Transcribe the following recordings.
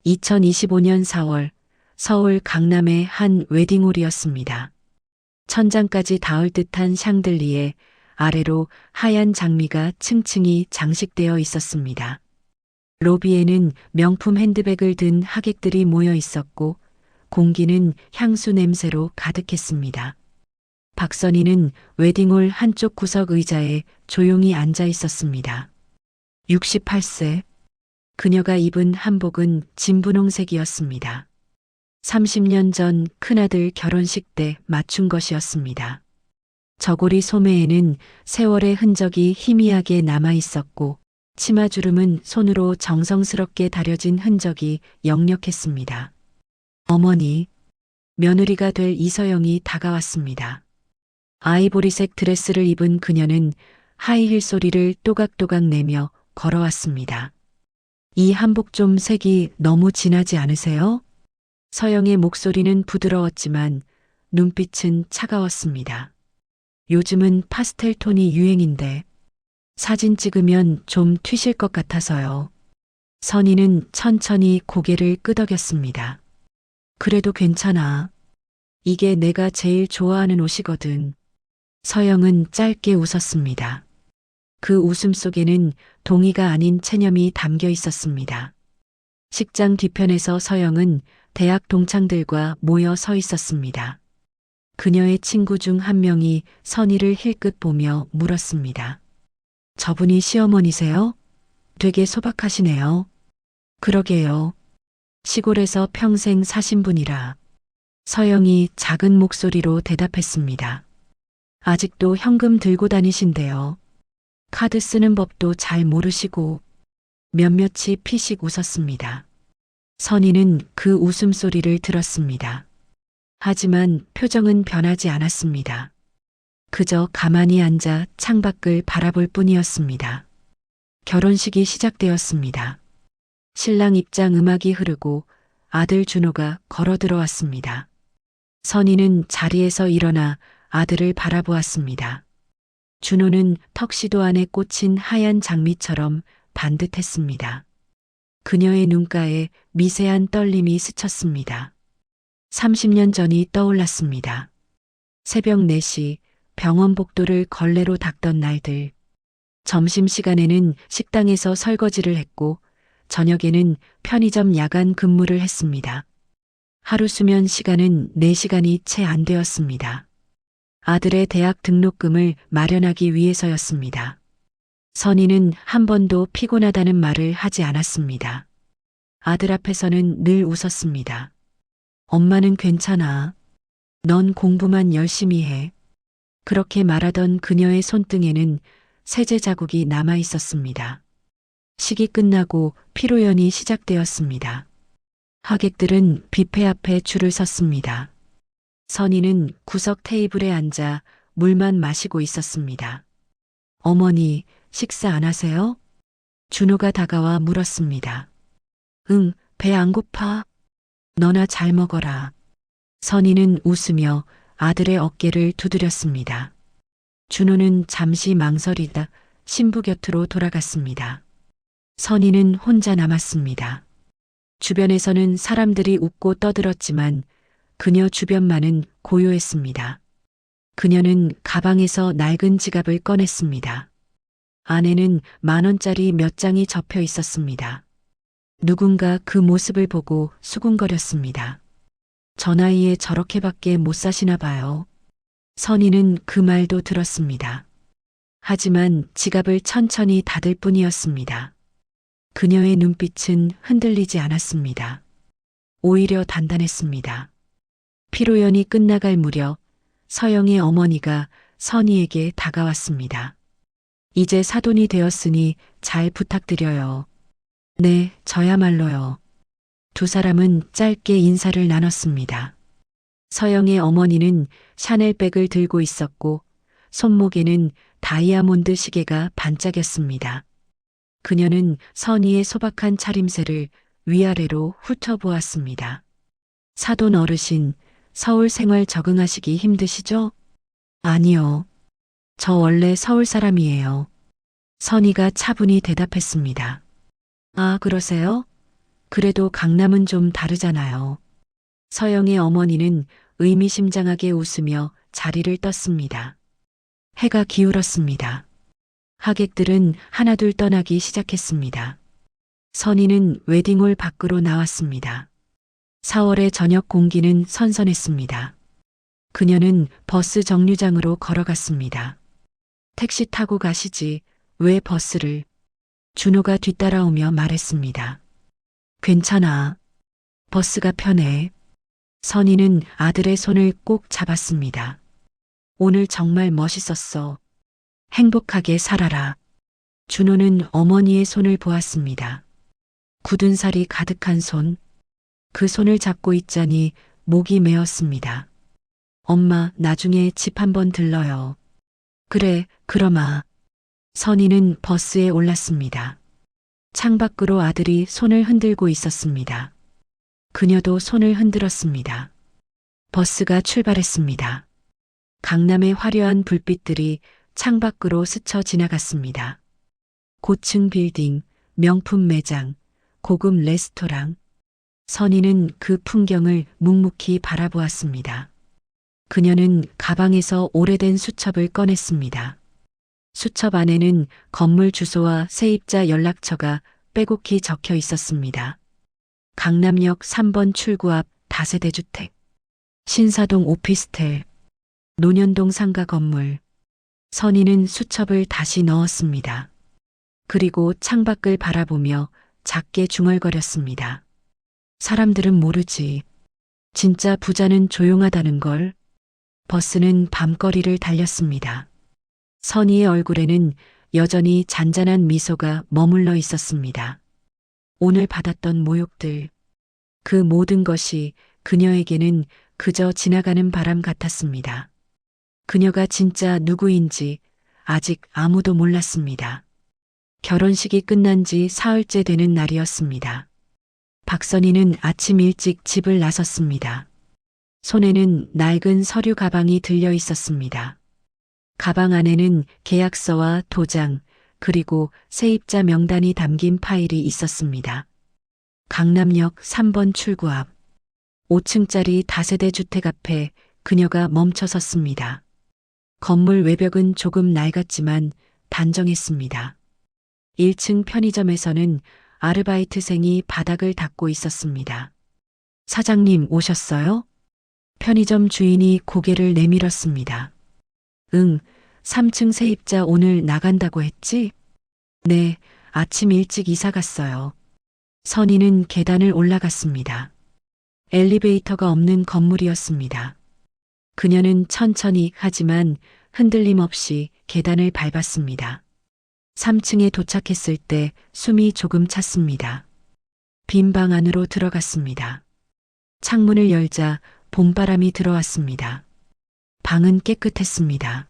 2025년 4월 서울 강남의 한 웨딩홀이었습니다. 천장까지 닿을 듯한 샹들리에 아래로 하얀 장미가 층층이 장식되어 있었습니다. 로비에는 명품 핸드백을 든 하객들이 모여 있었고 공기는 향수 냄새로 가득했습니다. 박선희는 웨딩홀 한쪽 구석 의자에 조용히 앉아 있었습니다. 68세. 그녀가 입은 한복은 진분홍색이었습니다. 30년 전 큰아들 결혼식 때 맞춘 것이었습니다. 저고리 소매에는 세월의 흔적이 희미하게 남아 있었고 치마주름은 손으로 정성스럽게 다려진 흔적이 역력했습니다. 어머니, 며느리가 될 이서영이 다가왔습니다. 아이보리색 드레스를 입은 그녀는 하이힐 소리를 또각또각 내며 걸어왔습니다. 이 한복 좀 색이 너무 진하지 않으세요? 서영의 목소리는 부드러웠지만 눈빛은 차가웠습니다. 요즘은 파스텔 톤이 유행인데 사진 찍으면 좀 튀실 것 같아서요. 선희는 천천히 고개를 끄덕였습니다. 그래도 괜찮아. 이게 내가 제일 좋아하는 옷이거든. 서영은 짧게 웃었습니다. 그 웃음 속에는 동의가 아닌 체념이 담겨 있었습니다. 식장 뒤편에서 서영은 대학 동창들과 모여 서 있었습니다. 그녀의 친구 중 한 명이 선희를 힐끗 보며 물었습니다. 저분이 시어머니세요? 되게 소박하시네요. 그러게요. 시골에서 평생 사신 분이라. 서영이 작은 목소리로 대답했습니다. 아직도 현금 들고 다니신대요. 카드 쓰는 법도 잘 모르시고. 몇몇이 피식 웃었습니다. 선희는 그 웃음소리를 들었습니다. 하지만 표정은 변하지 않았습니다. 그저 가만히 앉아 창밖을 바라볼 뿐이었습니다. 결혼식이 시작되었습니다. 신랑 입장 음악이 흐르고 아들 준호가 걸어 들어왔습니다. 선희는 자리에서 일어나 아들을 바라보았습니다. 준호는 턱시도 안에 꽂힌 하얀 장미처럼 반듯했습니다. 그녀의 눈가에 미세한 떨림이 스쳤습니다. 30년 전이 떠올랐습니다. 새벽 4시 병원 복도를 걸레로 닦던 날들. 점심시간에는 식당에서 설거지를 했고 저녁에는 편의점 야간 근무를 했습니다. 하루 수면 시간은 4시간이 채 안 되었습니다. 아들의 대학 등록금을 마련하기 위해서였습니다. 선희는 한 번도 피곤하다는 말을 하지 않았습니다. 아들 앞에서는 늘 웃었습니다. 엄마는 괜찮아. 넌 공부만 열심히 해. 그렇게 말하던 그녀의 손등에는 세제 자국이 남아 있었습니다. 식이 끝나고 피로연이 시작되었습니다. 하객들은 뷔페 앞에 줄을 섰습니다. 선희는 구석 테이블에 앉아 물만 마시고 있었습니다. 어머니, 식사 안 하세요? 준호가 다가와 물었습니다. 응, 배 안 고파? 너나 잘 먹어라. 선희는 웃으며 아들의 어깨를 두드렸습니다. 준호는 잠시 망설이다 신부 곁으로 돌아갔습니다. 선희는 혼자 남았습니다. 주변에서는 사람들이 웃고 떠들었지만 그녀 주변만은 고요했습니다. 그녀는 가방에서 낡은 지갑을 꺼냈습니다. 안에는 10,000원짜리 몇 장이 접혀 있었습니다. 누군가 그 모습을 보고 수군거렸습니다. 저 나이에 저렇게밖에 못 사시나 봐요. 선희는 그 말도 들었습니다. 하지만 지갑을 천천히 닫을 뿐이었습니다. 그녀의 눈빛은 흔들리지 않았습니다. 오히려 단단했습니다. 피로연이 끝나갈 무렵 서영의 어머니가 선희에게 다가왔습니다. 이제 사돈이 되었으니 잘 부탁드려요. 네, 저야말로요. 두 사람은 짧게 인사를 나눴습니다. 서영의 어머니는 샤넬백을 들고 있었고 손목에는 다이아몬드 시계가 반짝였습니다. 그녀는 선희의 소박한 차림새를 위아래로 훑어보았습니다. 사돈 어르신, 서울 생활 적응하시기 힘드시죠? 아니요. 저 원래 서울 사람이에요. 선희가 차분히 대답했습니다. 아, 그러세요? 그래도 강남은 좀 다르잖아요. 서영의 어머니는 의미심장하게 웃으며 자리를 떴습니다. 해가 기울었습니다. 하객들은 하나둘 떠나기 시작했습니다. 선희는 웨딩홀 밖으로 나왔습니다. 4월의 저녁 공기는 선선했습니다. 그녀는 버스 정류장으로 걸어갔습니다. 택시 타고 가시지, 왜 버스를? 준호가 뒤따라오며 말했습니다. 괜찮아. 버스가 편해. 선희는 아들의 손을 꼭 잡았습니다. 오늘 정말 멋있었어. 행복하게 살아라. 준호는 어머니의 손을 보았습니다. 굳은 살이 가득한 손. 그 손을 잡고 있자니 목이 메었습니다. 엄마, 나중에 집 한번 들러요. 그래, 그러마. 선희는 버스에 올랐습니다. 창밖으로 아들이 손을 흔들고 있었습니다. 그녀도 손을 흔들었습니다. 버스가 출발했습니다. 강남의 화려한 불빛들이 창밖으로 스쳐 지나갔습니다. 고층 빌딩, 명품 매장, 고급 레스토랑. 선희는 그 풍경을 묵묵히 바라보았습니다. 그녀는 가방에서 오래된 수첩을 꺼냈습니다. 수첩 안에는 건물 주소와 세입자 연락처가 빼곡히 적혀 있었습니다. 강남역 3번 출구 앞 다세대 주택, 신사동 오피스텔, 논현동 상가 건물. 선희는 수첩을 다시 넣었습니다. 그리고 창밖을 바라보며 작게 중얼거렸습니다. 사람들은 모르지. 진짜 부자는 조용하다는 걸. 버스는 밤거리를 달렸습니다. 선희의 얼굴에는 여전히 잔잔한 미소가 머물러 있었습니다. 오늘 받았던 모욕들, 그 모든 것이 그녀에게는 그저 지나가는 바람 같았습니다. 그녀가 진짜 누구인지 아직 아무도 몰랐습니다. 결혼식이 끝난 지 사흘째 되는 날이었습니다. 박선희는 아침 일찍 집을 나섰습니다. 손에는 낡은 서류 가방이 들려 있었습니다. 가방 안에는 계약서와 도장, 그리고 세입자 명단이 담긴 파일이 있었습니다. 강남역 3번 출구 앞 5층짜리 다세대 주택 앞에 그녀가 멈춰 섰습니다. 건물 외벽은 조금 낡았지만 단정했습니다. 1층 편의점에서는 아르바이트생이 바닥을 닦고 있었습니다. 사장님 오셨어요? 편의점 주인이 고개를 내밀었습니다. 응, 3층 세입자 오늘 나간다고 했지? 네, 아침 일찍 이사 갔어요. 선희는 계단을 올라갔습니다. 엘리베이터가 없는 건물이었습니다. 그녀는 천천히 하지만 흔들림 없이 계단을 밟았습니다. 3층에 도착했을 때 숨이 조금 찼습니다. 빈 방 안으로 들어갔습니다. 창문을 열자 봄바람이 들어왔습니다. 방은 깨끗했습니다.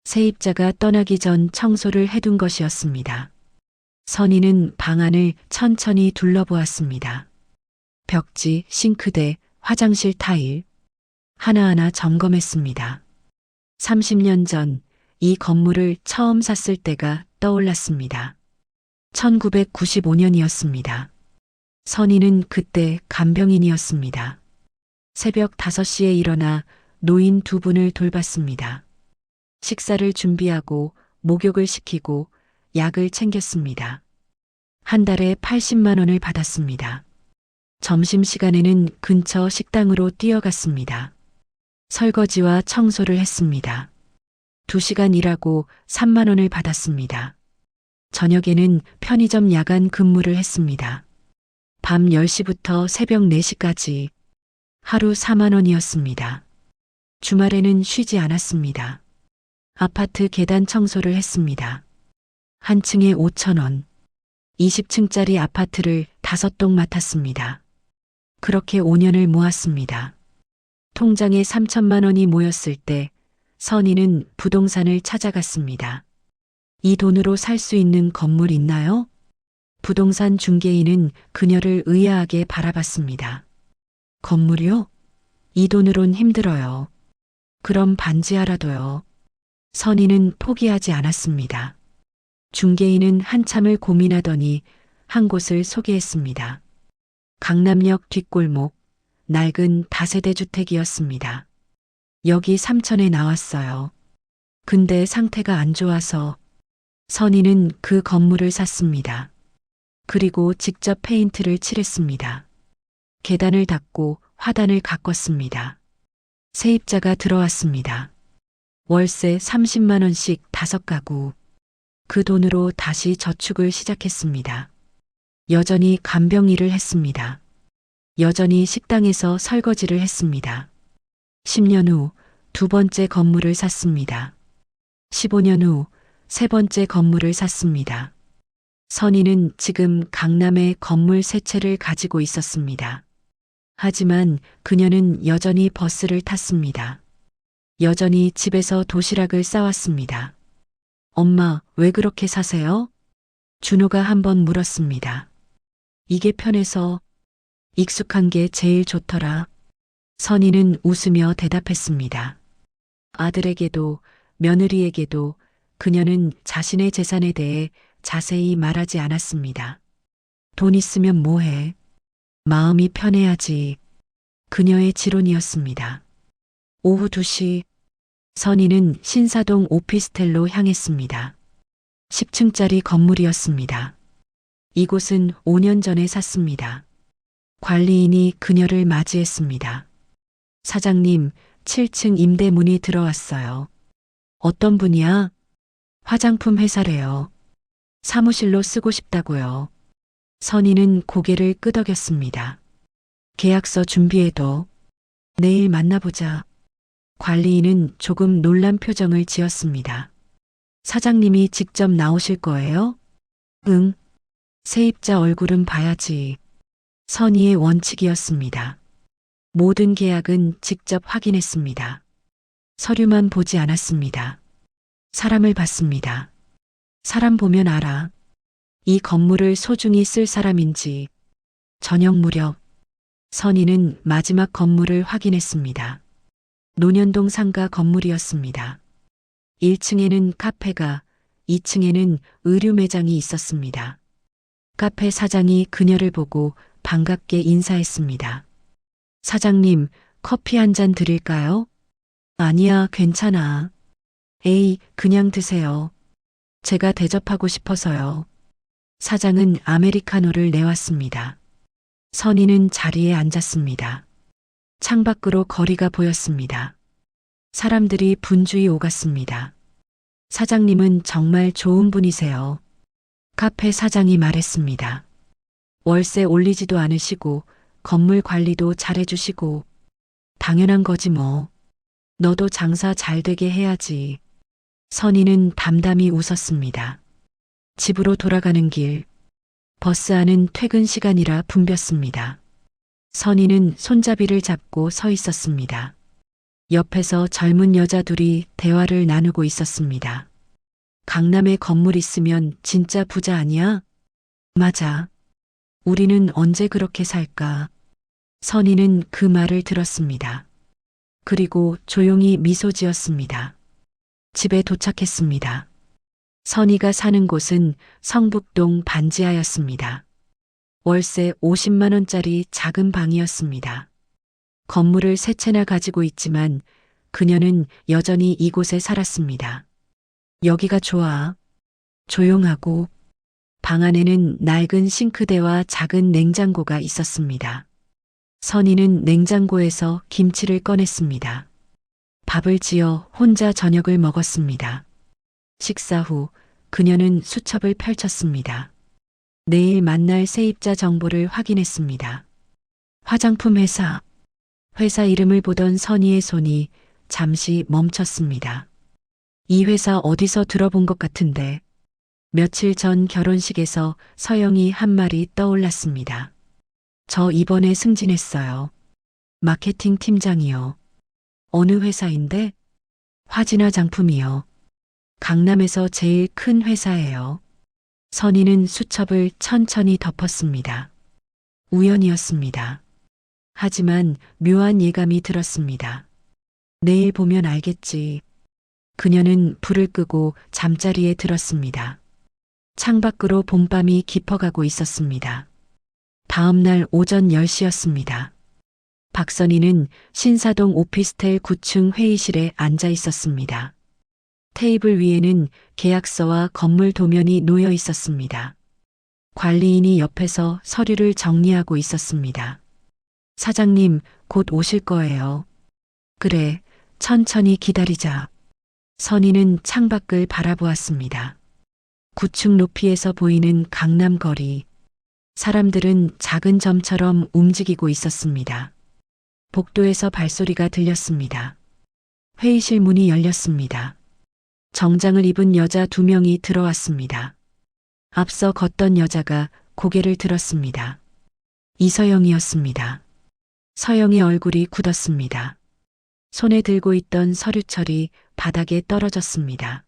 세입자가 떠나기 전 청소를 해둔 것이었습니다. 선희는 방 안을 천천히 둘러보았습니다. 벽지, 싱크대, 화장실 타일 하나하나 점검했습니다. 30년 전 이 건물을 처음 샀을 때가 떠올랐습니다. 1995년이었습니다. 선희는 그때 간병인이었습니다. 새벽 5시에 일어나 노인 2분을 돌봤습니다. 식사를 준비하고 목욕을 시키고 약을 챙겼습니다. 한 달에 80만 원을 받았습니다. 점심시간에는 근처 식당으로 뛰어갔습니다. 설거지와 청소를 했습니다. 2시간 일하고 3만 원을 받았습니다. 저녁에는 편의점 야간 근무를 했습니다. 밤 10시부터 새벽 4시까지 하루 4만 원이었습니다. 주말에는 쉬지 않았습니다. 아파트 계단 청소를 했습니다. 한 층에 5천 원, 20층짜리 아파트를 5동 맡았습니다. 그렇게 5년을 모았습니다. 통장에 3천만 원이 모였을 때 선희는 부동산을 찾아갔습니다. 이 돈으로 살 수 있는 건물 있나요? 부동산 중개인은 그녀를 의아하게 바라봤습니다. 건물이요? 이 돈으론 힘들어요. 그럼 반지하라도요. 선희는 포기하지 않았습니다. 중개인은 한참을 고민하더니 한 곳을 소개했습니다. 강남역 뒷골목, 낡은 다세대 주택이었습니다. 여기 삼천에 나왔어요. 근데 상태가 안 좋아서 선희는 그 건물을 샀습니다. 그리고 직접 페인트를 칠했습니다. 계단을 닦고 화단을 가꿨습니다. 세입자가 들어왔습니다. 월세 30만 원씩 5가구. 그 돈으로 다시 저축을 시작했습니다. 여전히 간병 일을 했습니다. 여전히 식당에서 설거지를 했습니다. 10년 후 2번째 건물을 샀습니다. 15년 후 3번째 건물을 샀습니다. 선희는 지금 강남에 건물 3채를 가지고 있었습니다. 하지만 그녀는 여전히 버스를 탔습니다. 여전히 집에서 도시락을 싸왔습니다. 엄마, 왜 그렇게 사세요? 준호가 한번 물었습니다. 이게 편해서 익숙한 게 제일 좋더라. 선희는 웃으며 대답했습니다. 아들에게도 며느리에게도 그녀는 자신의 재산에 대해 자세히 말하지 않았습니다. 돈 있으면 뭐해? 마음이 편해야지. 그녀의 지론이었습니다. 오후 2시 선희는 신사동 오피스텔로 향했습니다. 10층짜리 건물이었습니다. 이곳은 5년 전에 샀습니다. 관리인이 그녀를 맞이했습니다. 사장님, 7층 임대문이 들어왔어요. 어떤 분이야? 화장품 회사래요. 사무실로 쓰고 싶다고요. 선희는 고개를 끄덕였습니다. 계약서 준비해둬. 내일 만나보자. 관리인은 조금 놀란 표정을 지었습니다. 사장님이 직접 나오실 거예요? 응. 세입자 얼굴은 봐야지. 선희의 원칙이었습니다. 모든 계약은 직접 확인했습니다. 서류만 보지 않았습니다. 사람을 봤습니다. 사람 보면 알아. 이 건물을 소중히 쓸 사람인지. 저녁 무렵 선희는 마지막 건물을 확인했습니다. 논현동 상가 건물이었습니다. 1층에는 카페가, 2층에는 의류 매장이 있었습니다. 카페 사장이 그녀를 보고 반갑게 인사했습니다. 사장님, 커피 한 잔 드릴까요? 아니야, 괜찮아. 에이, 그냥 드세요. 제가 대접하고 싶어서요. 사장은 아메리카노를 내왔습니다. 선희는 자리에 앉았습니다. 창밖으로 거리가 보였습니다. 사람들이 분주히 오갔습니다. 사장님은 정말 좋은 분이세요. 카페 사장이 말했습니다. 월세 올리지도 않으시고 건물 관리도 잘해주시고 당연한 거지 뭐. 너도 장사 잘 되게 해야지. 선희는 담담히 웃었습니다. 집으로 돌아가는 길, 버스 안은 퇴근 시간이라 붐볐습니다. 선희는 손잡이를 잡고 서 있었습니다. 옆에서 젊은 여자 둘이 대화를 나누고 있었습니다. 강남에 건물 있으면 진짜 부자 아니야? 맞아. 우리는 언제 그렇게 살까? 선희는 그 말을 들었습니다. 그리고 조용히 미소 지었습니다. 집에 도착했습니다. 선희가 사는 곳은 성북동 반지하였습니다. 월세 50만 원짜리 작은 방이었습니다. 건물을 3채나 가지고 있지만 그녀는 여전히 이곳에 살았습니다. 여기가 좋아. 조용하고 방 안에는 낡은 싱크대와 작은 냉장고가 있었습니다. 선희는 냉장고에서 김치를 꺼냈습니다. 밥을 지어 혼자 저녁을 먹었습니다. 식사 후 그녀는 수첩을 펼쳤습니다. 내일 만날 세입자 정보를 확인했습니다. 화장품 회사. 회사 이름을 보던 선희의 손이 잠시 멈췄습니다. 이 회사 어디서 들어본 것 같은데. 며칠 전 결혼식에서 서영이 한 말이 떠올랐습니다. 저 이번에 승진했어요. 마케팅 팀장이요. 어느 회사인데? 화진화 장품이요. 강남에서 제일 큰 회사예요. 선희는 수첩을 천천히 덮었습니다. 우연이었습니다. 하지만 묘한 예감이 들었습니다. 내일 보면 알겠지. 그녀는 불을 끄고 잠자리에 들었습니다. 창밖으로 봄밤이 깊어가고 있었습니다. 다음 날 오전 10시였습니다. 박선희는 신사동 오피스텔 9층 회의실에 앉아 있었습니다. 테이블 위에는 계약서와 건물 도면이 놓여 있었습니다. 관리인이 옆에서 서류를 정리하고 있었습니다. 사장님, 곧 오실 거예요. 그래, 천천히 기다리자. 선희는 창밖을 바라보았습니다. 9층 높이에서 보이는 강남 거리. 사람들은 작은 점처럼 움직이고 있었습니다. 복도에서 발소리가 들렸습니다. 회의실 문이 열렸습니다. 정장을 입은 여자 2명이 들어왔습니다. 앞서 걷던 여자가 고개를 들었습니다. 이서영이었습니다. 서영의 얼굴이 굳었습니다. 손에 들고 있던 서류철이 바닥에 떨어졌습니다.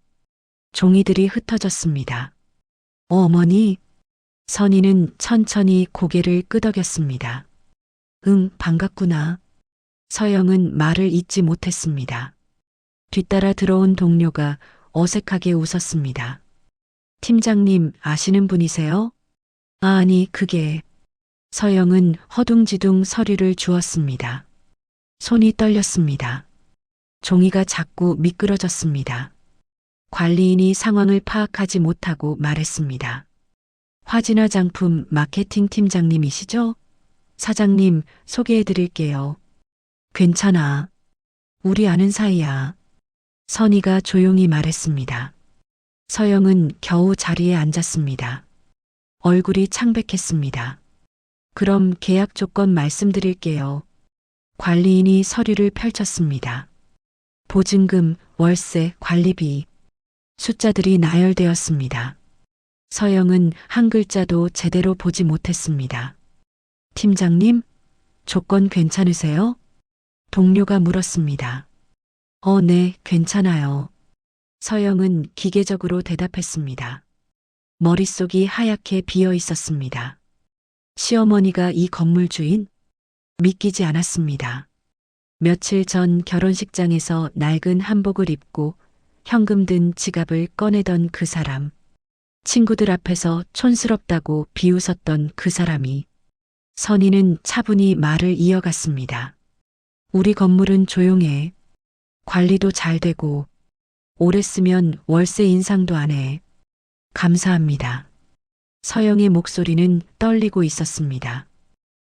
종이들이 흩어졌습니다. 어머니? 선희는 천천히 고개를 끄덕였습니다. 응, 반갑구나. 서영은 말을 잇지 못했습니다. 뒤따라 들어온 동료가 어색하게 웃었습니다. 팀장님 아시는 분이세요? 아니, 그게. 서영은 허둥지둥 서류를 주었습니다. 손이 떨렸습니다. 종이가 자꾸 미끄러졌습니다. 관리인이 상황을 파악하지 못하고 말했습니다. 화진화 장품 마케팅 팀장님이시죠? 사장님, 소개해 드릴게요. 괜찮아. 우리 아는 사이야. 선희가 조용히 말했습니다. 서영은 겨우 자리에 앉았습니다. 얼굴이 창백했습니다. 그럼 계약 조건 말씀드릴게요. 관리인이 서류를 펼쳤습니다. 보증금, 월세, 관리비. 숫자들이 나열되었습니다. 서영은 한 글자도 제대로 보지 못했습니다. 팀장님, 조건 괜찮으세요? 동료가 물었습니다. 네, 괜찮아요. 서영은 기계적으로 대답했습니다. 머릿속이 하얗게 비어 있었습니다. 시어머니가 이 건물 주인? 믿기지 않았습니다. 며칠 전 결혼식장에서 낡은 한복을 입고 현금 든 지갑을 꺼내던 그 사람. 친구들 앞에서 촌스럽다고 비웃었던 그 사람이. 선희는 차분히 말을 이어갔습니다. 우리 건물은 조용해. 관리도 잘 되고 오래 쓰면 월세 인상도 안 해. 감사합니다. 서영의 목소리는 떨리고 있었습니다.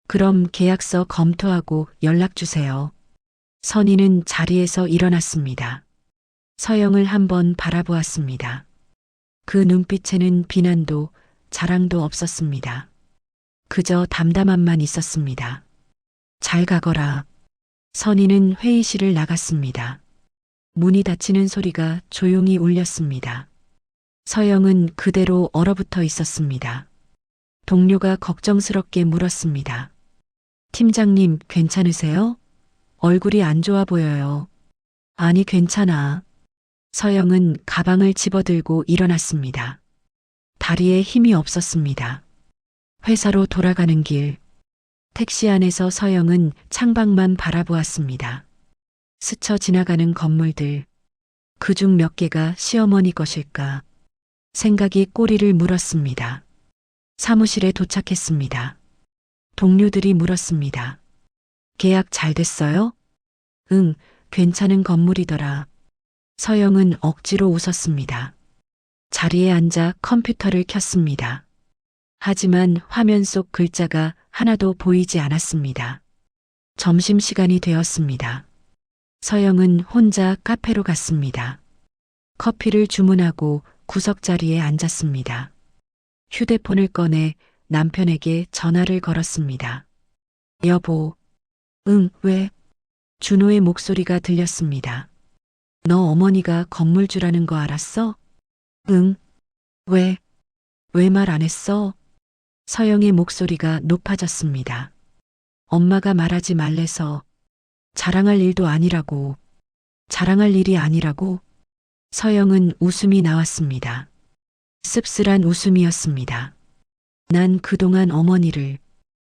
그럼 계약서 검토하고 연락 주세요. 선희는 자리에서 일어났습니다. 서영을 한번 바라보았습니다. 그 눈빛에는 비난도 자랑도 없었습니다. 그저 담담함만 있었습니다. 잘 가거라. 선희는 회의실을 나갔습니다. 문이 닫히는 소리가 조용히 울렸습니다. 서영은 그대로 얼어붙어 있었습니다. 동료가 걱정스럽게 물었습니다. 팀장님, 괜찮으세요? 얼굴이 안 좋아 보여요. 아니, 괜찮아. 서영은 가방을 집어들고 일어났습니다. 다리에 힘이 없었습니다. 회사로 돌아가는 길. 택시 안에서 서영은 창밖만 바라보았습니다. 스쳐 지나가는 건물들. 그중 몇 개가 시어머니 것일까? 생각이 꼬리를 물었습니다. 사무실에 도착했습니다. 동료들이 물었습니다. 계약 잘 됐어요? 응, 괜찮은 건물이더라. 서영은 억지로 웃었습니다. 자리에 앉아 컴퓨터를 켰습니다. 하지만 화면 속 글자가 하나도 보이지 않았습니다. 점심시간이 되었습니다. 서영은 혼자 카페로 갔습니다. 커피를 주문하고 구석자리에 앉았습니다. 휴대폰을 꺼내 남편에게 전화를 걸었습니다. 여보. 응, 왜? 준호의 목소리가 들렸습니다. 너 어머니가 건물주라는 거 알았어? 응. 왜? 왜 말 안 했어? 서영의 목소리가 높아졌습니다. 엄마가 말하지 말래서. 자랑할 일도 아니라고. 자랑할 일이 아니라고? 서영은 웃음이 나왔습니다. 씁쓸한 웃음이었습니다. 난 그동안 어머니를.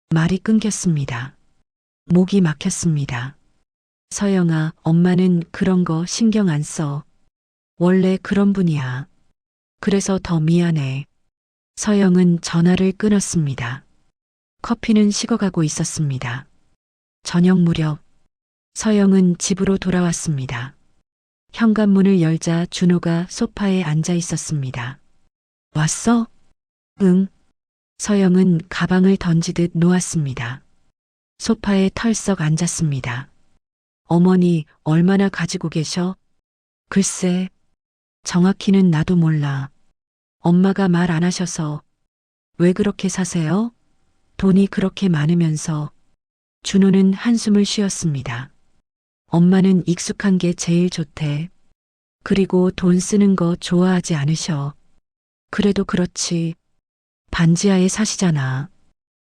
말이 끊겼습니다. 목이 막혔습니다. 서영아, 엄마는 그런 거 신경 안 써. 원래 그런 분이야. 그래서 더 미안해. 서영은 전화를 끊었습니다. 커피는 식어가고 있었습니다. 저녁 무렵 서영은 집으로 돌아왔습니다. 현관문을 열자 준호가 소파에 앉아 있었습니다. 왔어? 응. 서영은 가방을 던지듯 놓았습니다. 소파에 털썩 앉았습니다. 어머니 얼마나 가지고 계셔? 글쎄, 정확히는 나도 몰라. 엄마가 말 안 하셔서. 왜 그렇게 사세요? 돈이 그렇게 많으면서. 준호는 한숨을 쉬었습니다. 엄마는 익숙한 게 제일 좋대. 그리고 돈 쓰는 거 좋아하지 않으셔. 그래도 그렇지. 반지하에 사시잖아.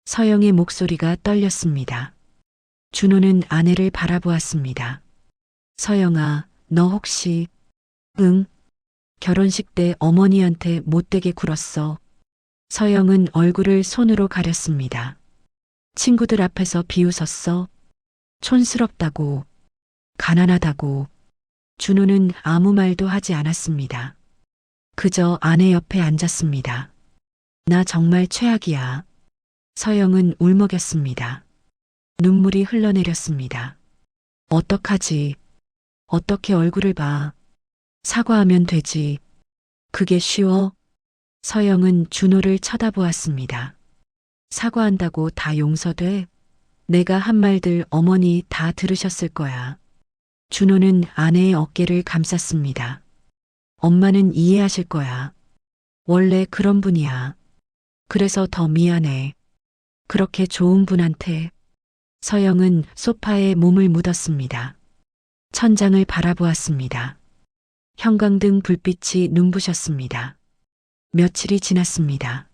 서영의 목소리가 떨렸습니다. 준호는 아내를 바라보았습니다. 서영아, 너 혹시... 응. 결혼식 때 어머니한테 못되게 굴었어. 서영은 얼굴을 손으로 가렸습니다. 친구들 앞에서 비웃었어. 촌스럽다고. 가난하다고. 준호는 아무 말도 하지 않았습니다. 그저 아내 옆에 앉았습니다. 나 정말 최악이야. 서영은 울먹였습니다. 눈물이 흘러내렸습니다. 어떡하지? 어떻게 얼굴을 봐? 사과하면 되지. 그게 쉬워? 서영은 준호를 쳐다보았습니다. 사과한다고 다 용서돼? 내가 한 말들 어머니 다 들으셨을 거야. 준호는 아내의 어깨를 감쌌습니다. 엄마는 이해하실 거야. 원래 그런 분이야. 그래서 더 미안해. 그렇게 좋은 분한테. 서영은 소파에 몸을 묻었습니다. 천장을 바라보았습니다. 형광등 불빛이 눈부셨습니다. 며칠이 지났습니다.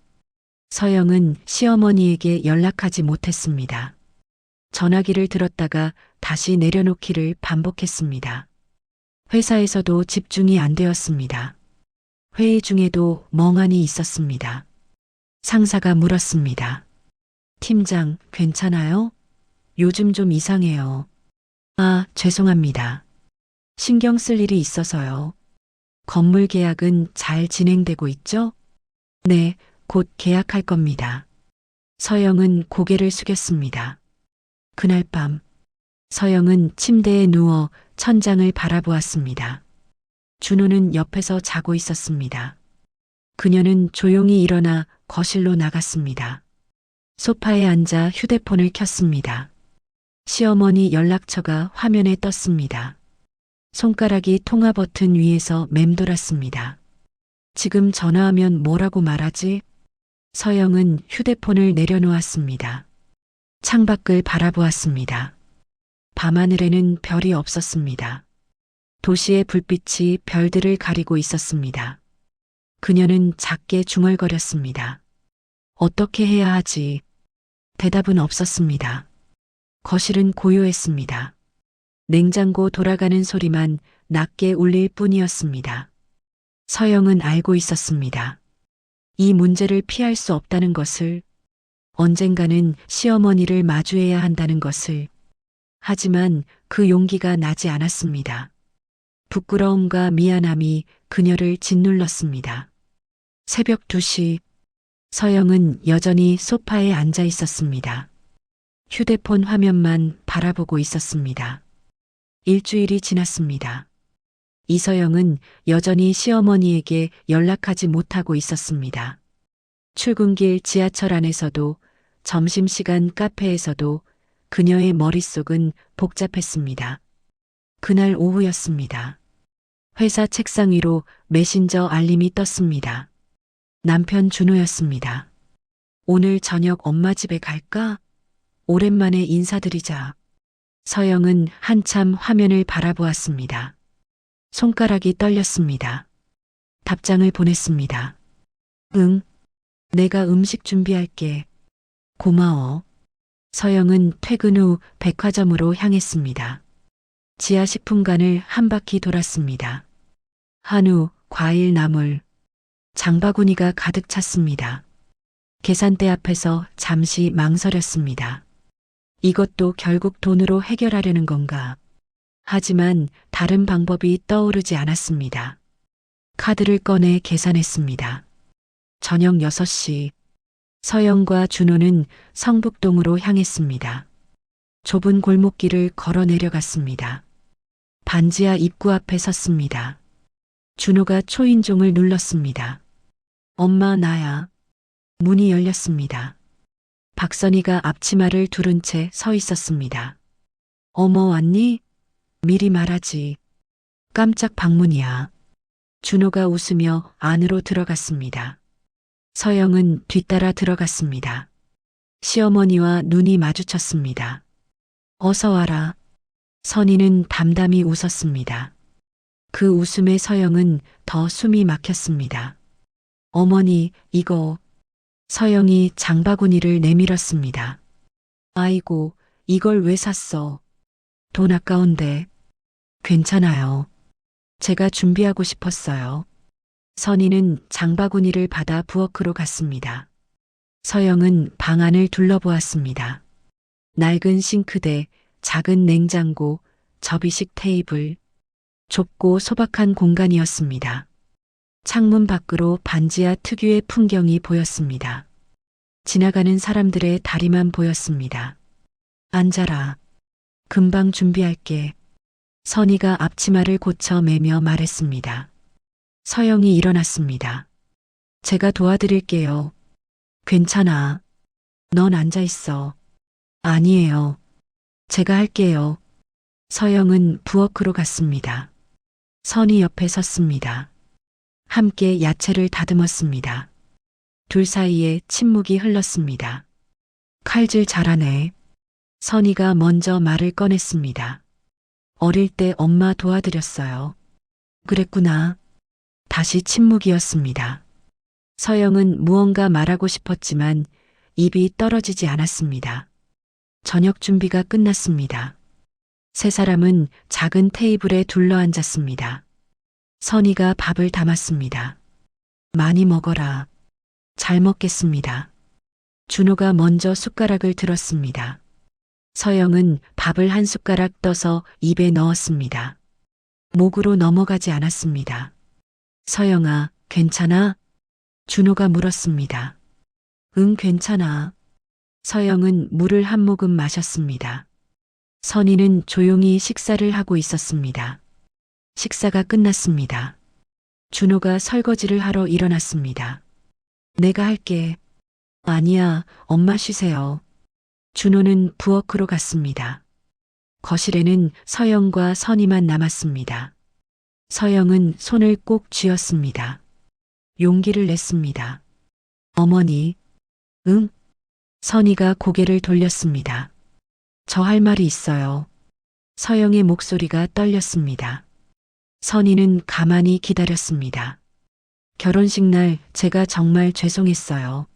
서영은 시어머니에게 연락하지 못했습니다. 전화기를 들었다가 다시 내려놓기를 반복했습니다. 회사에서도 집중이 안 되었습니다. 회의 중에도 멍하니 있었습니다. 상사가 물었습니다. 팀장, 괜찮아요? 요즘 좀 이상해요. 아, 죄송합니다. 신경 쓸 일이 있어서요. 건물 계약은 잘 진행되고 있죠? 네, 곧 계약할 겁니다. 서영은 고개를 숙였습니다. 그날 밤, 서영은 침대에 누워 천장을 바라보았습니다. 준호는 옆에서 자고 있었습니다. 그녀는 조용히 일어나 거실로 나갔습니다. 소파에 앉아 휴대폰을 켰습니다. 시어머니 연락처가 화면에 떴습니다. 손가락이 통화 버튼 위에서 맴돌았습니다. 지금 전화하면 뭐라고 말하지? 서영은 휴대폰을 내려놓았습니다. 창밖을 바라보았습니다. 밤하늘에는 별이 없었습니다. 도시의 불빛이 별들을 가리고 있었습니다. 그녀는 작게 중얼거렸습니다. 어떻게 해야 하지? 대답은 없었습니다. 거실은 고요했습니다. 냉장고 돌아가는 소리만 낮게 울릴 뿐이었습니다. 서영은 알고 있었습니다. 이 문제를 피할 수 없다는 것을, 언젠가는 시어머니를 마주해야 한다는 것을. 하지만 그 용기가 나지 않았습니다. 부끄러움과 미안함이 그녀를 짓눌렀습니다. 새벽 2시, 서영은 여전히 소파에 앉아 있었습니다. 휴대폰 화면만 바라보고 있었습니다. 일주일이 지났습니다. 이서영은 여전히 시어머니에게 연락하지 못하고 있었습니다. 출근길 지하철 안에서도 점심시간 카페에서도 그녀의 머릿속은 복잡했습니다. 그날 오후였습니다. 회사 책상 위로 메신저 알림이 떴습니다. 남편 준호였습니다. 오늘 저녁 엄마 집에 갈까? 오랜만에 인사드리자. 서영은 한참 화면을 바라보았습니다. 손가락이 떨렸습니다. 답장을 보냈습니다. 응, 내가 음식 준비할게. 고마워. 서영은 퇴근 후 백화점으로 향했습니다. 지하식품관을 한 바퀴 돌았습니다. 한우, 과일, 나물, 장바구니가 가득 찼습니다. 계산대 앞에서 잠시 망설였습니다. 이것도 결국 돈으로 해결하려는 건가? 하지만 다른 방법이 떠오르지 않았습니다. 카드를 꺼내 계산했습니다. 저녁 6시. 서영과 준호는 성북동으로 향했습니다. 좁은 골목길을 걸어 내려갔습니다. 반지하 입구 앞에 섰습니다. 준호가 초인종을 눌렀습니다. 엄마, 나야. 문이 열렸습니다. 박선희가 앞치마를 두른 채 서 있었습니다. 어머, 왔니? 미리 말하지. 깜짝 방문이야. 준호가 웃으며 안으로 들어갔습니다. 서영은 뒤따라 들어갔습니다. 시어머니와 눈이 마주쳤습니다. 어서 와라. 선희는 담담히 웃었습니다. 그 웃음에 서영은 더 숨이 막혔습니다. 어머니, 이거. 서영이 장바구니를 내밀었습니다. 아이고, 이걸 왜 샀어? 돈 아까운데. 괜찮아요. 제가 준비하고 싶었어요. 선희는 장바구니를 받아 부엌으로 갔습니다. 서영은 방 안을 둘러보았습니다. 낡은 싱크대, 작은 냉장고, 접이식 테이블, 좁고 소박한 공간이었습니다. 창문 밖으로 반지하 특유의 풍경이 보였습니다. 지나가는 사람들의 다리만 보였습니다. 앉아라. 금방 준비할게. 선희가 앞치마를 고쳐 매며 말했습니다. 서영이 일어났습니다. 제가 도와드릴게요. 괜찮아. 넌 앉아 있어. 아니에요. 제가 할게요. 서영은 부엌으로 갔습니다. 선희 옆에 섰습니다. 함께 야채를 다듬었습니다. 둘 사이에 침묵이 흘렀습니다. 칼질 잘하네. 선희가 먼저 말을 꺼냈습니다. 어릴 때 엄마 도와드렸어요. 그랬구나. 다시 침묵이었습니다. 서영은 무언가 말하고 싶었지만 입이 떨어지지 않았습니다. 저녁 준비가 끝났습니다. 세 사람은 작은 테이블에 둘러앉았습니다. 선희가 밥을 담았습니다. 많이 먹어라. 잘 먹겠습니다. 준호가 먼저 숟가락을 들었습니다. 서영은 밥을 한 숟가락 떠서 입에 넣었습니다. 목으로 넘어가지 않았습니다. 서영아, 괜찮아? 준호가 물었습니다. 응, 괜찮아. 서영은 물을 한 모금 마셨습니다. 선희는 조용히 식사를 하고 있었습니다. 식사가 끝났습니다. 준호가 설거지를 하러 일어났습니다. 내가 할게. 아니야, 엄마 쉬세요. 준호는 부엌으로 갔습니다. 거실에는 서영과 선희만 남았습니다. 서영은 손을 꼭 쥐었습니다. 용기를 냈습니다. 어머니. 응? 선희가 고개를 돌렸습니다. 저 할 말이 있어요. 서영의 목소리가 떨렸습니다. 선희는 가만히 기다렸습니다. 결혼식 날 제가 정말 죄송했어요.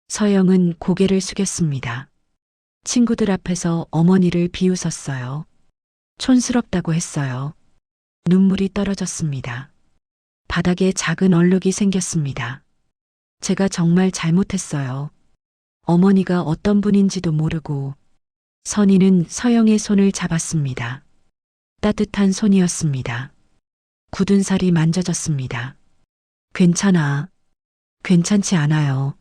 서영은 고개를 숙였습니다. 친구들 앞에서 어머니를 비웃었어요. 촌스럽다고 했어요. 눈물이 떨어졌습니다. 바닥에 작은 얼룩이 생겼습니다. 제가 정말 잘못했어요. 어머니가 어떤 분인지도 모르고. 선희는 서영의 손을 잡았습니다. 따뜻한 손이었습니다. 굳은 살이 만져졌습니다. 괜찮아. 괜찮지 않아요.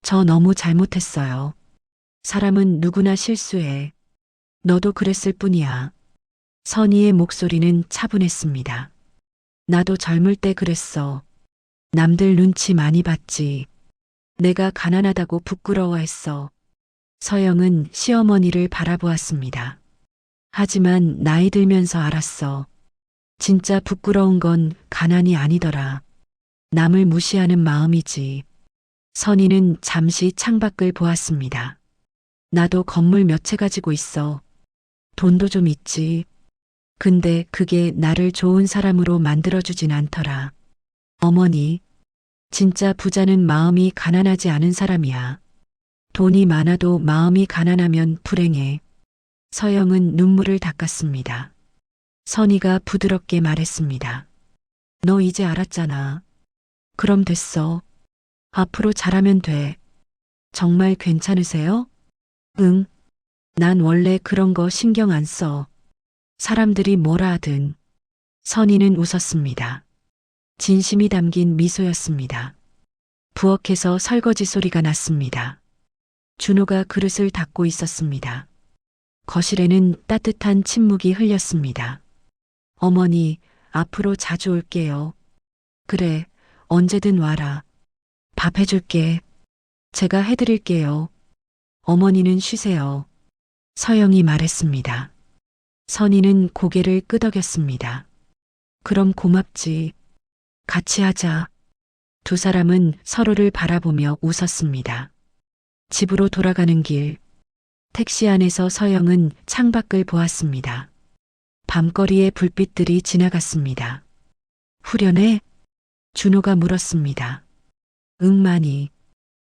저 너무 잘못했어요. 사람은 누구나 실수해. 너도 그랬을 뿐이야. 선희의 목소리는 차분했습니다. 나도 젊을 때 그랬어. 남들 눈치 많이 봤지. 내가 가난하다고 부끄러워했어. 서영은 시어머니를 바라보았습니다. 하지만 나이 들면서 알았어. 진짜 부끄러운 건 가난이 아니더라. 남을 무시하는 마음이지. 선희는 잠시 창밖을 보았습니다. 나도 건물 몇 채 가지고 있어. 돈도 좀 있지. 근데 그게 나를 좋은 사람으로 만들어주진 않더라. 어머니, 진짜 부자는 마음이 가난하지 않은 사람이야. 돈이 많아도 마음이 가난하면 불행해. 서영은 눈물을 닦았습니다. 선희가 부드럽게 말했습니다. 너 이제 알았잖아. 그럼 됐어. 앞으로 잘하면 돼. 정말 괜찮으세요? 응. 난 원래 그런 거 신경 안 써. 사람들이 뭐라 하든. 선희는 웃었습니다. 진심이 담긴 미소였습니다. 부엌에서 설거지 소리가 났습니다. 준호가 그릇을 닦고 있었습니다. 거실에는 따뜻한 침묵이 흘렸습니다. 어머니, 앞으로 자주 올게요. 그래, 언제든 와라. 밥 해줄게. 제가 해드릴게요. 어머니는 쉬세요. 서영이 말했습니다. 선희는 고개를 끄덕였습니다. 그럼 고맙지. 같이 하자. 두 사람은 서로를 바라보며 웃었습니다. 집으로 돌아가는 길, 택시 안에서 서영은 창밖을 보았습니다. 밤거리의 불빛들이 지나갔습니다. 후련해? 준호가 물었습니다. 응, 많이.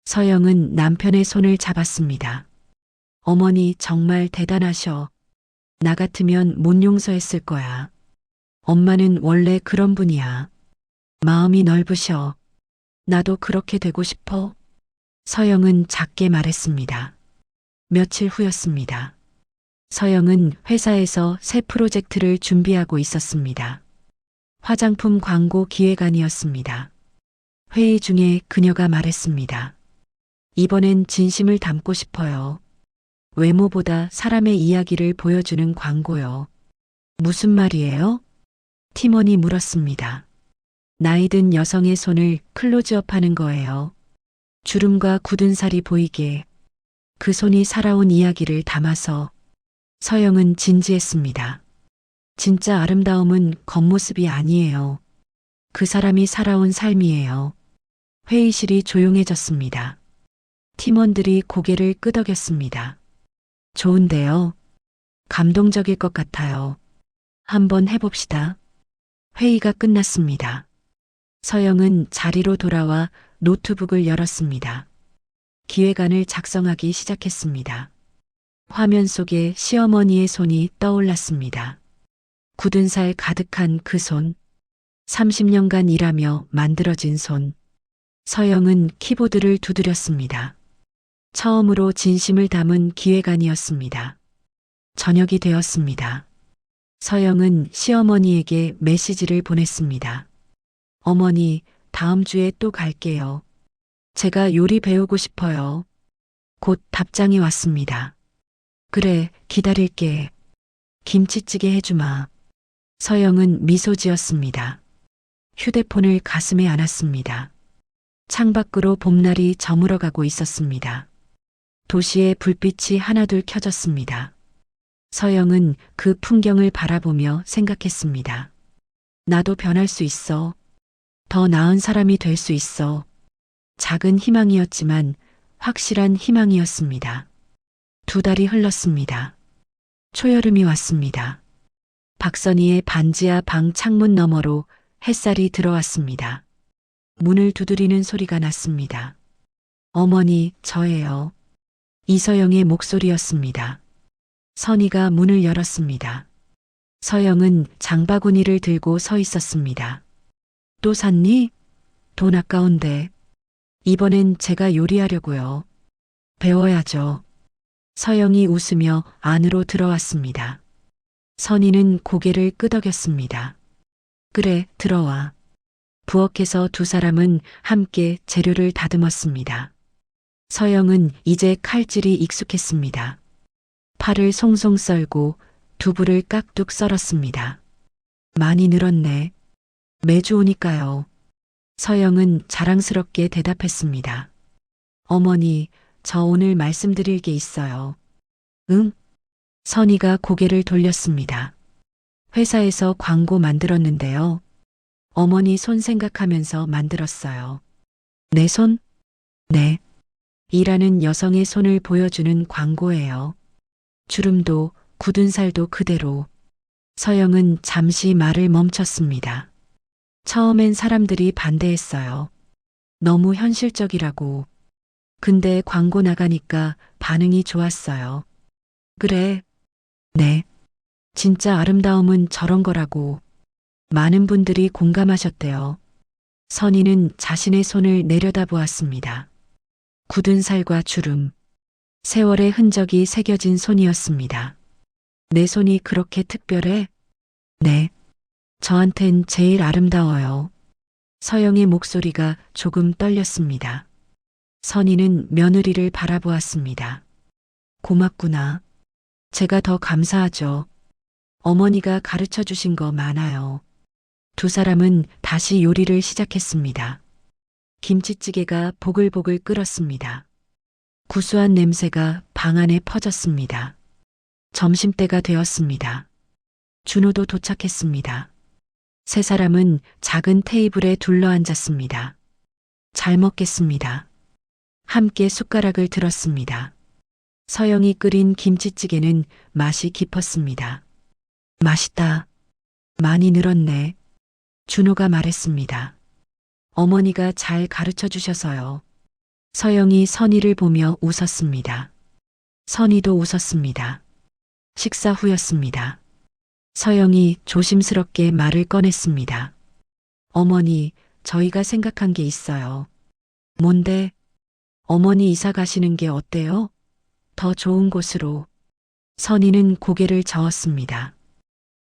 서영은 남편의 손을 잡았습니다. 어머니 정말 대단하셔. 나 같으면 못 용서했을 거야. 엄마는 원래 그런 분이야. 마음이 넓으셔. 나도 그렇게 되고 싶어. 서영은 작게 말했습니다. 며칠 후였습니다. 서영은 회사에서 새 프로젝트를 준비하고 있었습니다. 화장품 광고 기획안이었습니다. 회의 중에 그녀가 말했습니다. 이번엔 진심을 담고 싶어요. 외모보다 사람의 이야기를 보여주는 광고요. 무슨 말이에요? 팀원이 물었습니다. 나이든 여성의 손을 클로즈업하는 거예요. 주름과 굳은 살이 보이게 그 손이 살아온 이야기를 담아서. 서영은 진지했습니다. 진짜 아름다움은 겉모습이 아니에요. 그 사람이 살아온 삶이에요. 회의실이 조용해졌습니다. 팀원들이 고개를 끄덕였습니다. 좋은데요. 감동적일 것 같아요. 한번 해봅시다. 회의가 끝났습니다. 서영은 자리로 돌아와 노트북을 열었습니다. 기획안을 작성하기 시작했습니다. 화면 속에 시어머니의 손이 떠올랐습니다. 굳은 살 가득한 그 손. 30년간 일하며 만들어진 손. 서영은 키보드를 두드렸습니다. 처음으로 진심을 담은 기획안이었습니다. 저녁이 되었습니다. 서영은 시어머니에게 메시지를 보냈습니다. 어머니, 다음 주에 또 갈게요. 제가 요리 배우고 싶어요. 곧 답장이 왔습니다. 그래, 기다릴게. 김치찌개 해주마. 서영은 미소 지었습니다. 휴대폰을 가슴에 안았습니다. 창밖으로 봄날이 저물어가고 있었습니다. 도시의 불빛이 하나둘 켜졌습니다. 서영은 그 풍경을 바라보며 생각했습니다. 나도 변할 수 있어. 더 나은 사람이 될 수 있어. 작은 희망이었지만 확실한 희망이었습니다. 2달이 흘렀습니다. 초여름이 왔습니다. 박선희의 반지하 방 창문 너머로 햇살이 들어왔습니다. 문을 두드리는 소리가 났습니다. 어머니, 저예요. 이서영의 목소리였습니다. 선희가 문을 열었습니다. 서영은 장바구니를 들고 서 있었습니다. 또 샀니? 돈 아까운데. 이번엔 제가 요리하려고요. 배워야죠. 서영이 웃으며 안으로 들어왔습니다. 선희는 고개를 끄덕였습니다. 그래, 들어와. 부엌에서 두 사람은 함께 재료를 다듬었습니다. 서영은 이제 칼질이 익숙했습니다. 파를 송송 썰고 두부를 깍둑 썰었습니다. 많이 늘었네. 매주 오니까요. 서영은 자랑스럽게 대답했습니다. 어머니, 저 오늘 말씀드릴 게 있어요. 응? 선희가 고개를 돌렸습니다. 회사에서 광고 만들었는데요. 어머니 손 생각하면서 만들었어요. 내 손? 네. 일하는 여성의 손을 보여주는 광고예요. 주름도 굳은 살도 그대로. 서영은 잠시 말을 멈췄습니다. 처음엔 사람들이 반대했어요. 너무 현실적이라고. 근데 광고 나가니까 반응이 좋았어요. 그래. 네. 진짜 아름다움은 저런 거라고. 많은 분들이 공감하셨대요. 선희는 자신의 손을 내려다보았습니다. 굳은 살과 주름. 세월의 흔적이 새겨진 손이었습니다. 내 손이 그렇게 특별해? 네. 저한텐 제일 아름다워요. 서영의 목소리가 조금 떨렸습니다. 선희는 며느리를 바라보았습니다. 고맙구나. 제가 더 감사하죠. 어머니가 가르쳐 주신 거 많아요. 두 사람은 다시 요리를 시작했습니다. 김치찌개가 보글보글 끓었습니다. 구수한 냄새가 방 안에 퍼졌습니다. 점심때가 되었습니다. 준호도 도착했습니다. 세 사람은 작은 테이블에 둘러앉았습니다. 잘 먹겠습니다. 함께 숟가락을 들었습니다. 서영이 끓인 김치찌개는 맛이 깊었습니다. 맛있다. 많이 늘었네. 준호가 말했습니다. 어머니가 잘 가르쳐 주셔서요. 서영이 선희를 보며 웃었습니다. 선희도 웃었습니다. 식사 후였습니다. 서영이 조심스럽게 말을 꺼냈습니다. 어머니, 저희가 생각한 게 있어요. 뭔데? 어머니 이사 가시는 게 어때요? 더 좋은 곳으로. 선희는 고개를 저었습니다.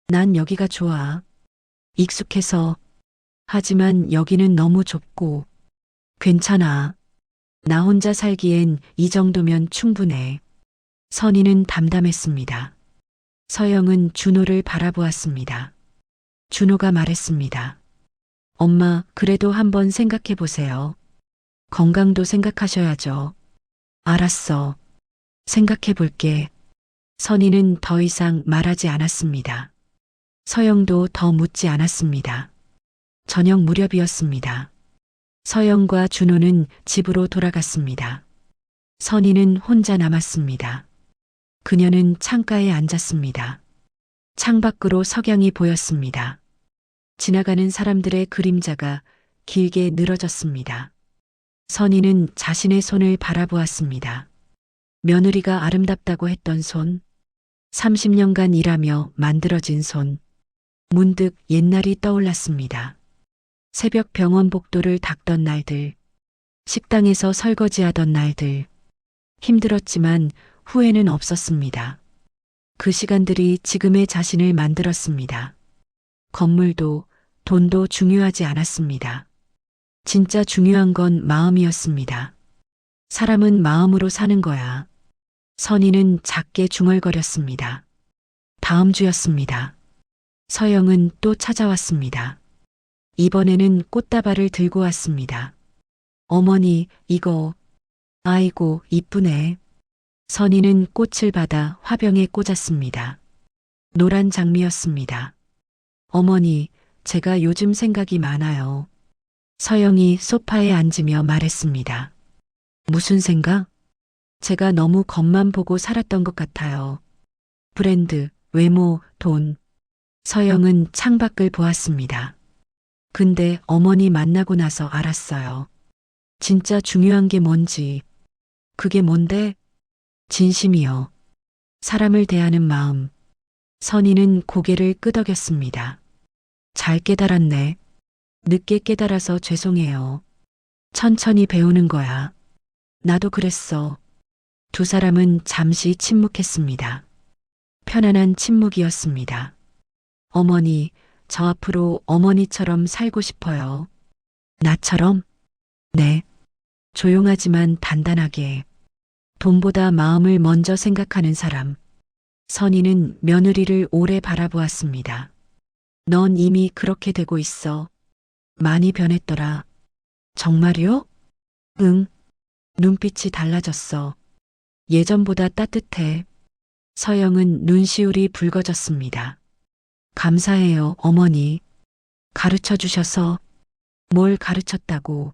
난 여기가 좋아. 익숙해서. 하지만 여기는 너무 좁고. 괜찮아. 나 혼자 살기엔 이 정도면 충분해. 선희는 담담했습니다. 서영은 준호를 바라보았습니다. 준호가 말했습니다. 엄마, 그래도 한번 생각해 보세요. 건강도 생각하셔야죠. 알았어. 생각해 볼게. 선희는 더 이상 말하지 않았습니다. 서영도 더 묻지 않았습니다. 저녁 무렵이었습니다. 서영과 준호는 집으로 돌아갔습니다. 선희는 혼자 남았습니다. 그녀는 창가에 앉았습니다. 창밖으로 석양이 보였습니다. 지나가는 사람들의 그림자가 길게 늘어졌습니다. 선희는 자신의 손을 바라보았습니다. 며느리가 아름답다고 했던 손, 30년간 일하며 만들어진 손, 문득 옛날이 떠올랐습니다. 새벽 병원 복도를 닦던 날들, 식당에서 설거지하던 날들, 힘들었지만 후회는 없었습니다. 그 시간들이 지금의 자신을 만들었습니다. 건물도 돈도 중요하지 않았습니다. 진짜 중요한 건 마음이었습니다. 사람은 마음으로 사는 거야. 선희는 작게 중얼거렸습니다. 다음 주였습니다. 서영은 또 찾아왔습니다. 이번에는 꽃다발을 들고 왔습니다. 어머니, 이거. 아이고, 이쁘네. 선희는 꽃을 받아 화병에 꽂았습니다. 노란 장미였습니다. 어머니, 제가 요즘 생각이 많아요. 서영이 소파에 앉으며 말했습니다. 무슨 생각? 제가 너무 겉만 보고 살았던 것 같아요. 브랜드, 외모, 돈. 서영은 창밖을 보았습니다. 근데 어머니 만나고 나서 알았어요. 진짜 중요한 게 뭔지. 그게 뭔데? 진심이요. 사람을 대하는 마음. 선희는 고개를 끄덕였습니다. 잘 깨달았네. 늦게 깨달아서 죄송해요. 천천히 배우는 거야. 나도 그랬어. 두 사람은 잠시 침묵했습니다. 편안한 침묵이었습니다. 어머니, 저 앞으로 어머니처럼 살고 싶어요. 나처럼? 네. 조용하지만 단단하게. 돈보다 마음을 먼저 생각하는 사람. 선희는 며느리를 오래 바라보았습니다. 넌 이미 그렇게 되고 있어. 많이 변했더라. 정말요? 응. 눈빛이 달라졌어. 예전보다 따뜻해. 서영은 눈시울이 붉어졌습니다. 감사해요, 어머니. 가르쳐 주셔서. 뭘 가르쳤다고.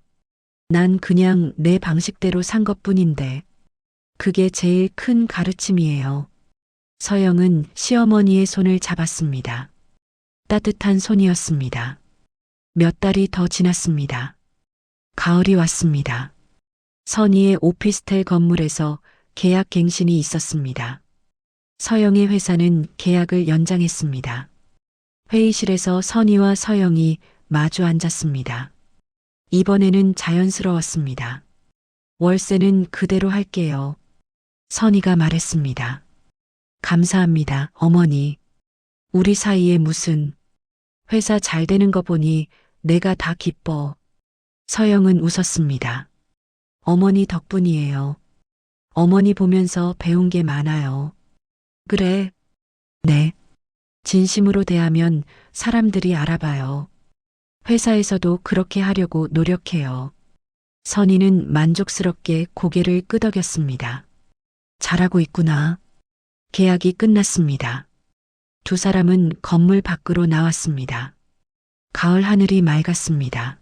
난 그냥 내 방식대로 산 것뿐인데. 그게 제일 큰 가르침이에요. 서영은 시어머니의 손을 잡았습니다. 따뜻한 손이었습니다. 몇 달이 더 지났습니다. 가을이 왔습니다. 선희의 오피스텔 건물에서 계약 갱신이 있었습니다. 서영의 회사는 계약을 연장했습니다. 회의실에서 선희와 서영이 마주 앉았습니다. 이번에는 자연스러웠습니다. 월세는 그대로 할게요. 선희가 말했습니다. 감사합니다, 어머니. 우리 사이에 무슨. 회사 잘 되는 거 보니 내가 다 기뻐. 서영은 웃었습니다. 어머니 덕분이에요. 어머니 보면서 배운 게 많아요. 그래. 네. 진심으로 대하면 사람들이 알아봐요. 회사에서도 그렇게 하려고 노력해요. 선희는 만족스럽게 고개를 끄덕였습니다. 잘하고 있구나. 계약이 끝났습니다. 두 사람은 건물 밖으로 나왔습니다. 가을 하늘이 맑았습니다.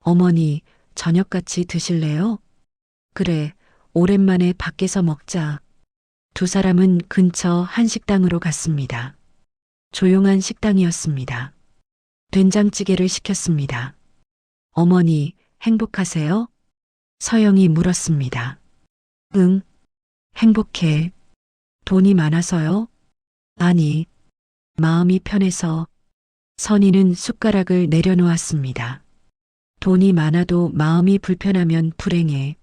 어머니, 저녁 같이 드실래요? 그래, 오랜만에 밖에서 먹자. 두 사람은 근처 한식당으로 갔습니다. 조용한 식당이었습니다. 된장찌개를 시켰습니다. 어머니, 행복하세요? 서영이 물었습니다. 응, 행복해. 돈이 많아서요? 아니, 마음이 편해서. 선희는 숟가락을 내려놓았습니다. 돈이 많아도 마음이 불편하면 불행해.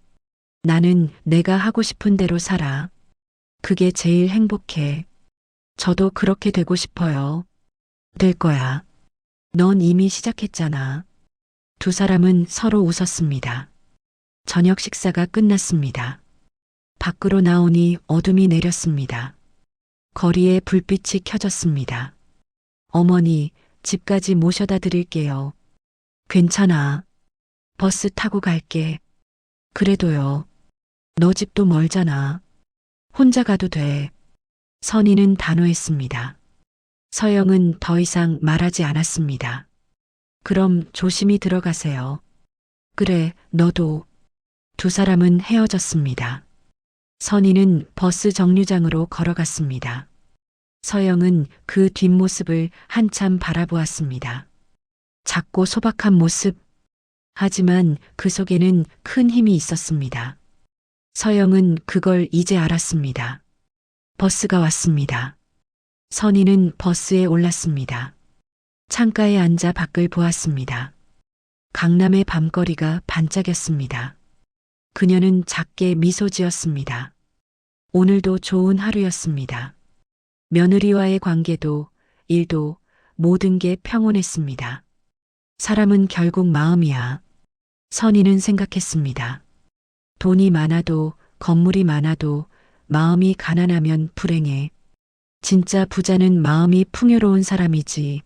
나는 내가 하고 싶은 대로 살아. 그게 제일 행복해. 저도 그렇게 되고 싶어요. 될 거야. 넌 이미 시작했잖아. 두 사람은 서로 웃었습니다. 저녁 식사가 끝났습니다. 밖으로 나오니 어둠이 내렸습니다. 거리에 불빛이 켜졌습니다. 어머니, 집까지 모셔다 드릴게요. 괜찮아. 버스 타고 갈게. 그래도요. 너 집도 멀잖아. 혼자 가도 돼. 선희는 단호했습니다. 서영은 더 이상 말하지 않았습니다. 그럼 조심히 들어가세요. 그래, 너도. 두 사람은 헤어졌습니다. 선희는 버스 정류장으로 걸어갔습니다. 서영은 그 뒷모습을 한참 바라보았습니다. 작고 소박한 모습. 하지만 그 속에는 큰 힘이 있었습니다. 서영은 그걸 이제 알았습니다. 버스가 왔습니다. 선희는 버스에 올랐습니다. 창가에 앉아 밖을 보았습니다. 강남의 밤거리가 반짝였습니다. 그녀는 작게 미소 지었습니다. 오늘도 좋은 하루였습니다. 며느리와의 관계도, 일도, 모든 게 평온했습니다. 사람은 결국 마음이야. 선희는 생각했습니다. 돈이 많아도, 건물이 많아도, 마음이 가난하면 불행해. 진짜 부자는 마음이 풍요로운 사람이지.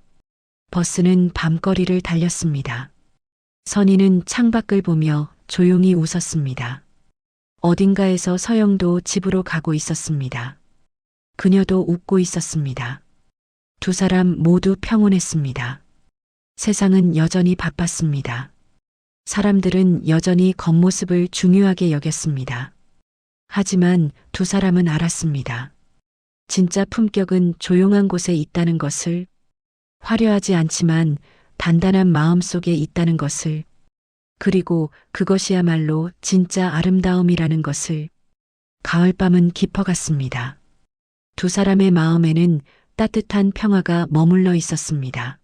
버스는 밤거리를 달렸습니다. 선희는 창밖을 보며 조용히 웃었습니다. 어딘가에서 서영도 집으로 가고 있었습니다. 그녀도 웃고 있었습니다. 두 사람 모두 평온했습니다. 세상은 여전히 바빴습니다. 사람들은 여전히 겉모습을 중요하게 여겼습니다. 하지만 두 사람은 알았습니다. 진짜 품격은 조용한 곳에 있다는 것을, 화려하지 않지만 단단한 마음 속에 있다는 것을, 그리고 그것이야말로 진짜 아름다움이라는 것을. 가을밤은 깊어갔습니다. 두 사람의 마음에는 따뜻한 평화가 머물러 있었습니다.